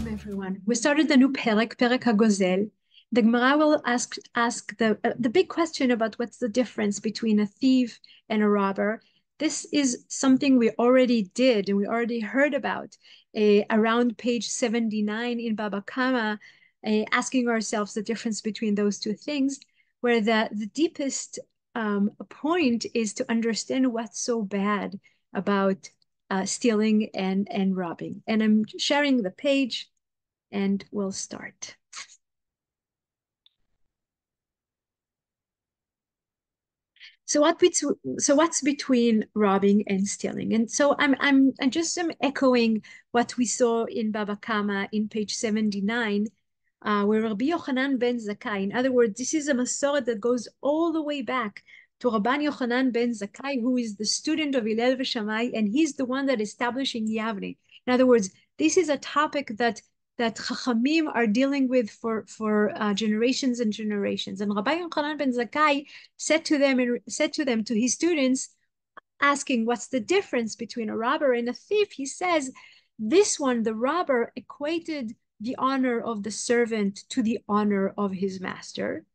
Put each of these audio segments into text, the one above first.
Shalom, everyone. We started the new Perek HaGozel. The Gemara will ask the big question about what's the difference between a thief and a robber. This is something we already did and we already heard about around page 79 in Baba Kama, asking ourselves the difference between those two things, where the deepest point is to understand what's so bad about stealing and robbing. And I'm sharing the page and we'll start. So what's between robbing and stealing? And so I'm just echoing what we saw in Baba Kama in page 79, where Rabbi Yochanan ben Zakkai. In other words, this is a Masorah that goes all the way back to Rabban Yochanan ben Zakkai, who is the student of Hillel v'Shammai, and he's the one that established in Yavne. In other words, this is a topic that Chachamim are dealing with for generations and generations. And Rabbi Yochanan ben Zakkai said to them, to his students, asking what's the difference between a robber and a thief. He says, this one, the robber, equated the honor of the servant to the honor of his master.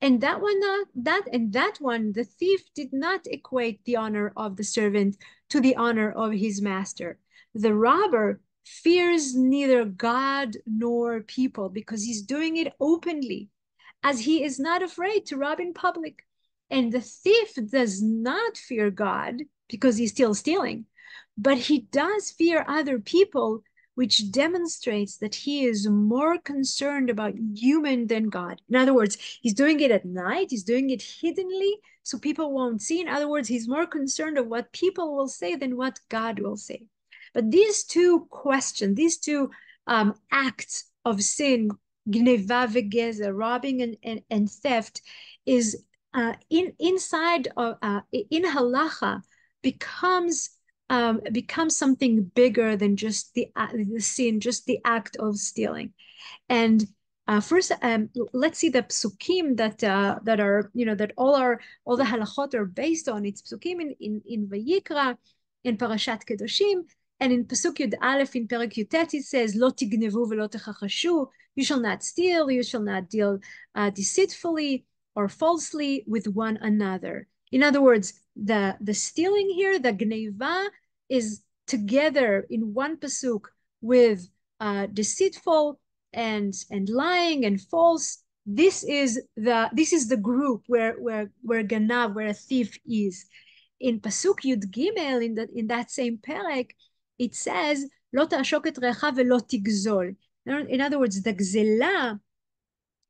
And that one, the thief did not equate the honor of the servant to the honor of his master. The robber fears neither God nor people because he's doing it openly, as he is not afraid to rob in public. And the thief does not fear God because he's still stealing, but he does fear other people, which demonstrates that he is more concerned about human than God. In other words, he's doing it at night, he's doing it hiddenly, so people won't see. In other words, he's more concerned of what people will say than what God will say. But these two questions, these two acts of sin, gneva v'gezer, robbing and theft, is inside of in halacha becomes something bigger than just the sin, just the act of stealing. And first, let's see the psukim that are, that all the halachot are based on. It's psukim in Vayikra, in Parashat Kedoshim, and in Pasuk Yud Aleph in Perek Yutet it says, "Lo tignevu v'lo techachashu." You shall not steal. You shall not deal deceitfully or falsely with one another. In other words, the stealing here, the gneva, is together in one pasuk with deceitful and lying and false. This is the group where ganav, where a thief is. In pasuk Yud Gimel, in that same perek, it says, "Lo ta'ashok et recha ve'lo tigzol." In other words, the gzela,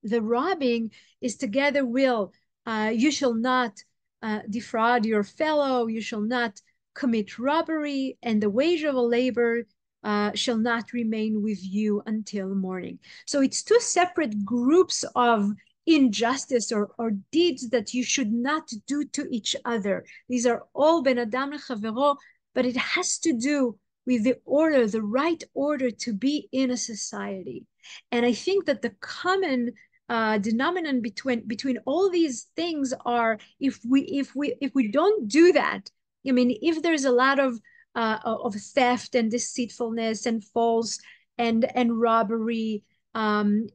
the robbing, is together will, you shall not defraud your fellow, you shall not commit robbery, and the wage of a labor shall not remain with you until morning. So it's two separate groups of injustice or deeds that you should not do to each other. These are all ben adam lechavero, but it has to do with the order, the right order to be in a society. And I think that the common denominator between all these things are, if we don't do that, I mean, if there's a lot of theft and deceitfulness and false and robbery and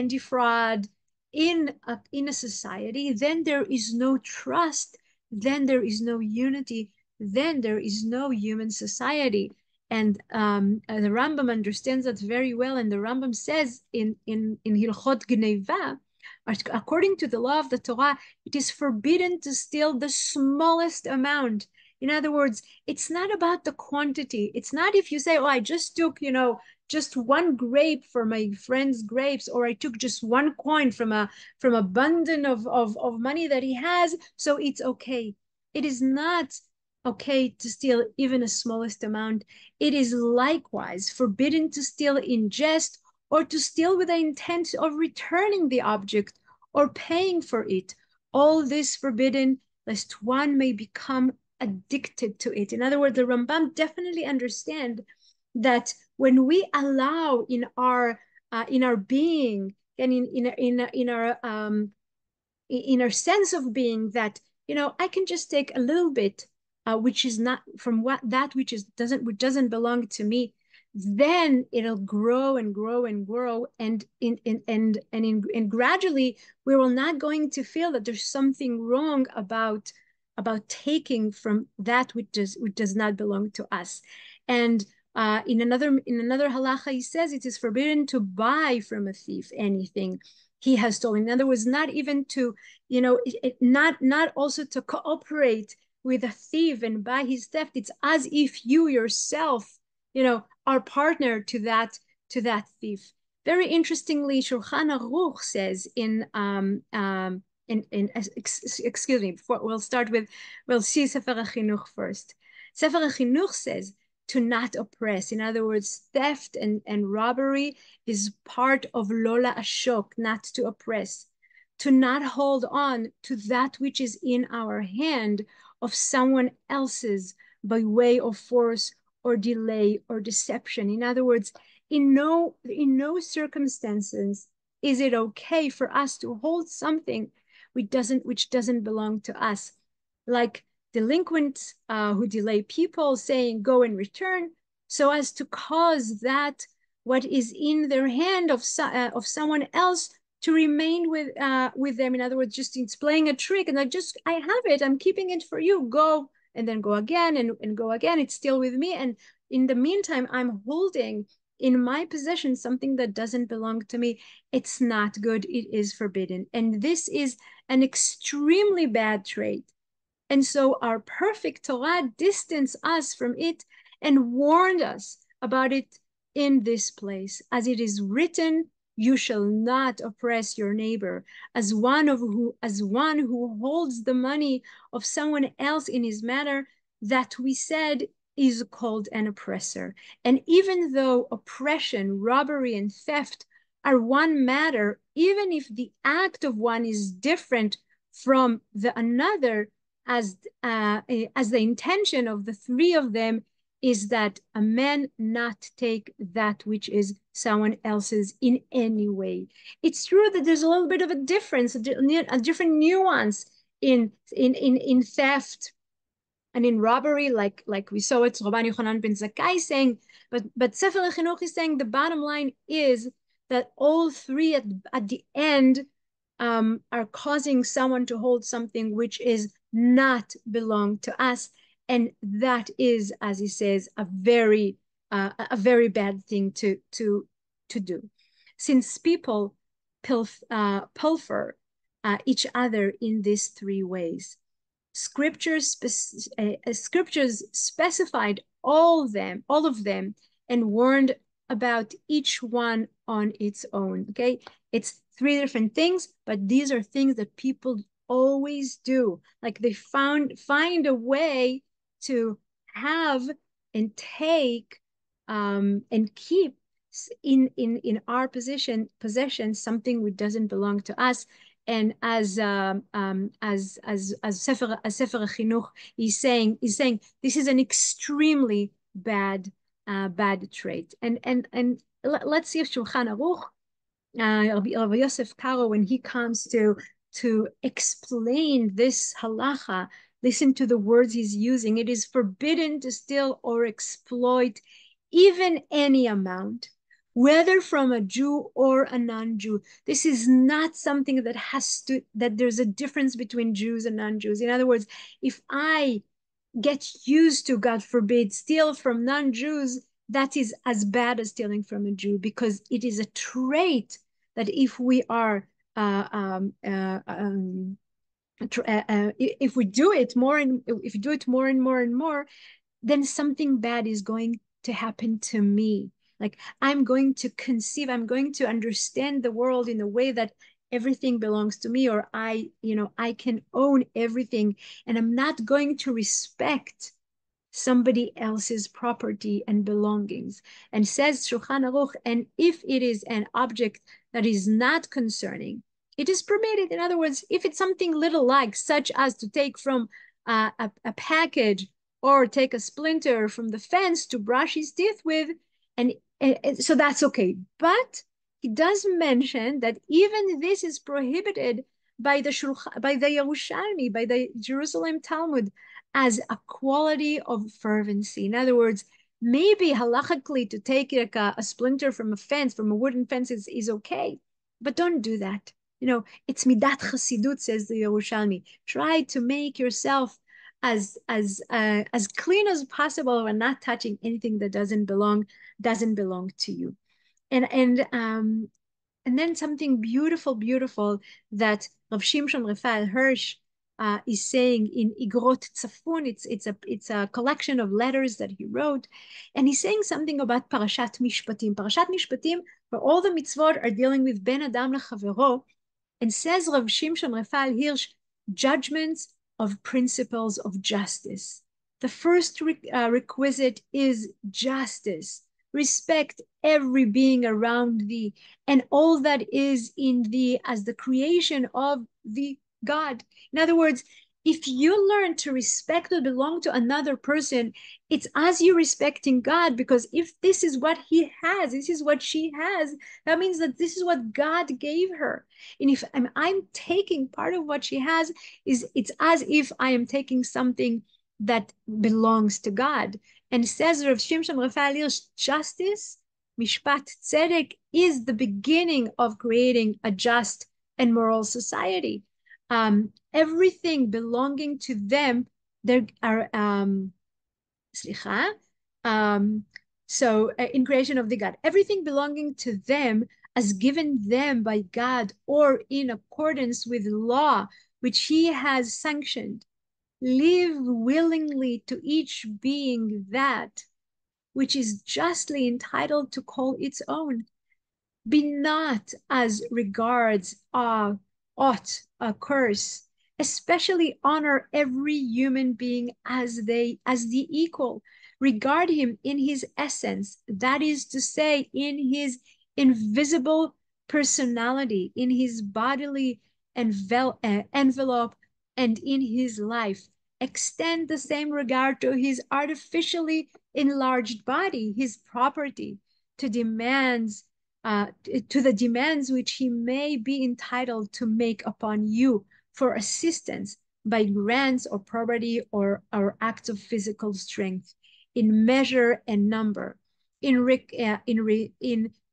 defraud in a society, then there is no trust, then there is no unity, then there is no human society. And the Rambam understands that very well. And the Rambam says in Hilchot Gneva, according to the law of the Torah, it is forbidden to steal the smallest amount. In other words, it's not about the quantity. It's not if you say, oh, I just took, just one grape for my friend's grapes, or I took just one coin from a bundle of money that he has, so it's okay. It is not okay to steal even a smallest amount. It is likewise forbidden to steal in jest, or to steal with the intent of returning the object or paying for it. All this forbidden, lest one may become addicted to it. In other words, the Rambam definitely understand that when we allow in our being and in our sense of being that, I can just take a little bit, which is not from which doesn't belong to me, then it'll grow and grow and grow, and gradually we will not going to feel that there's something wrong about taking from that which does not belong to us. And in another halacha, he says it is forbidden to buy from a thief anything he has stolen. In other words, not even to, not also to cooperate with a thief and buy his theft. It's as if you yourself, are partner to that thief. Very interestingly, Shulchan Aruch says excuse me, we'll see Sefer HaChinuch first. Sefer HaChinuch says to not oppress. In other words, theft and robbery is part of Lola Ashok, not to oppress, to not hold on to that which is in our hand of someone else's by way of force or delay or deception. In other words, in no circumstances is it okay for us to hold something which doesn't belong to us, like delinquents who delay people, saying go and return, so as to cause that what is in their hand of someone else to remain with them. In other words, just it's playing a trick, and I have it, I'm keeping it for you, go, and then go again and go again, it's still with me, and in the meantime I'm holding in my possession something that doesn't belong to me. It's not good, it is forbidden, and this is an extremely bad trait. And so our perfect Torah distanced us from it and warned us about it in this place. As it is written, you shall not oppress your neighbor, as one who holds the money of someone else in his matter, that we said is called an oppressor. And even though oppression, robbery, and theft are one matter, even if the act of one is different from the another, as the intention of the three of them is that a man not take that which is someone else's in any way. It's true that there's a little bit of a difference, a different nuance in theft and in robbery, like we saw it Rabban Yochanan ben Zakkai saying, but Sefer HaChinuch is saying the bottom line is that all three at the end are causing someone to hold something which is not belong to us, and that is, as he says, a very bad thing to do, since people pilfer each other in these three ways. Scriptures specified all of them and warned about each one on its own. Okay, it's three different things, but these are things that people always do. Like they find a way to have and take and keep in our possession something which doesn't belong to us. And as Sefer HaChinuch is saying this is an extremely bad trait. And let's see if Shulchan Aruch, Rabbi Yosef Karo, when he comes to explain this halacha, listen to the words he's using. It is forbidden to steal or exploit even any amount, whether from a Jew or a non-Jew. This is not something that there's a difference between Jews and non-Jews. In other words, if I get used to, God forbid, steal from non-Jews, that is as bad as stealing from a Jew, because it is a trait that if we are if we do it more and more, then something bad is going to happen to me. Like I'm going to understand the world in a way that everything belongs to me, or I can own everything, and I'm not going to respect somebody else's property and belongings. And says Shulchan Aruch, and if it is an object that is not concerning, it is permitted. In other words, if it's something little, like such as to take from a package or take a splinter from the fence to brush his teeth with, and so that's okay. But he does mention that even this is prohibited by the Yerushalmi, by the Jerusalem Talmud, as a quality of fervency. In other words, Maybe halachically to take like a splinter from a fence, from a wooden fence is okay, but don't do that. It's midat chasidut, says the Yerushalmi. Try to make yourself as clean as possible and not touching anything that doesn't belong to you. And then something beautiful, beautiful that Rav Shimshon Raphael Hirsch is saying in Igrot Tzafun. It's a collection of letters that he wrote, and he's saying something about Parashat Mishpatim. Parashat Mishpatim, where all the mitzvot are dealing with Ben Adam lechavero, and says Rav Shimshon Raphael Hirsch, judgments of principles of justice. The first requisite is justice. Respect every being around thee and all that is in thee as the creation of the God. In other words, if you learn to respect or belong to another person, it's as you respecting God, because if this is what he has, this is what she has, that means that this is what God gave her. And if I'm taking part of what she has, it's as if I am taking something that belongs to God. And says Rav Shimshon Raphael Hirsch, justice, mishpat tzedek, is the beginning of creating a just and moral society. Everything belonging to them, there are um, in creation of the God, everything belonging to them as given them by God or in accordance with law which he has sanctioned, live willingly to each being that which is justly entitled to call its own. Be not as regards aught a curse, especially honor every human being as the equal. Regard him in his essence, that is to say, in his invisible personality, in his bodily envelope, and in his life. Extend the same regard to his artificially enlarged body, his property, to demands to the demands which he may be entitled to make upon you for assistance by grants or property or acts of physical strength, in measure and number, in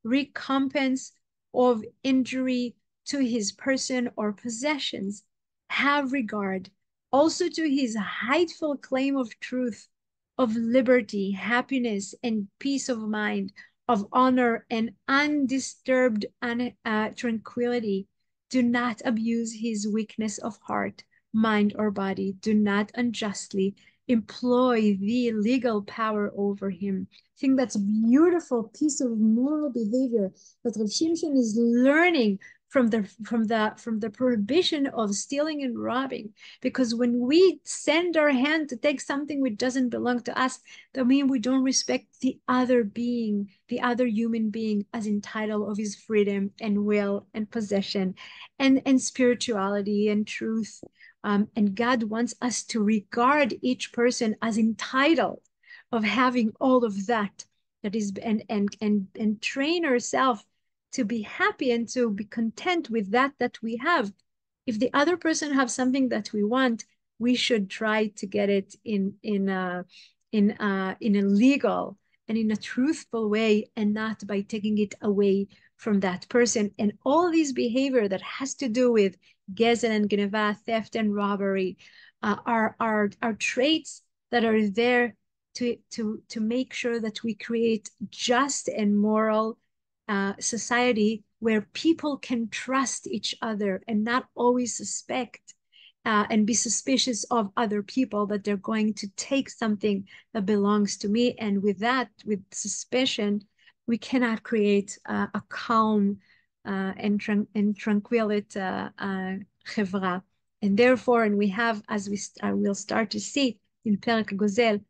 recompense of injury to his person or possessions. Have regard also to his heightful claim of truth, of liberty, happiness, and peace of mind, of honor and undisturbed tranquility. Do not abuse his weakness of heart, mind, or body. Do not unjustly employ the legal power over him. I think that's a beautiful piece of moral behavior that Rav Shimshon is learning from the prohibition of stealing and robbing. Because when we send our hand to take something which doesn't belong to us, that means we don't respect the other being, the other human being, as entitled of his freedom and will and possession and spirituality and truth. And God wants us to regard each person as entitled of having all of that is and train ourselves to be happy and to be content with that we have. If the other person has something that we want, we should try to get it in a legal and in a truthful way, and not by taking it away from that person. And all these behavior that has to do with gezel and geneva, theft and robbery, are traits that are there to make sure that we create just and moral society where people can trust each other and not always suspect and be suspicious of other people, that they're going to take something that belongs to me. And with that, with suspicion, we cannot create a calm and tranquility chevra. And therefore, and we have, as we'll start to see in Perek Gozel,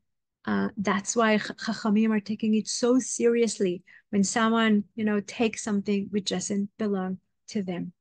that's why Chachamim are taking it so seriously when someone, takes something which doesn't belong to them.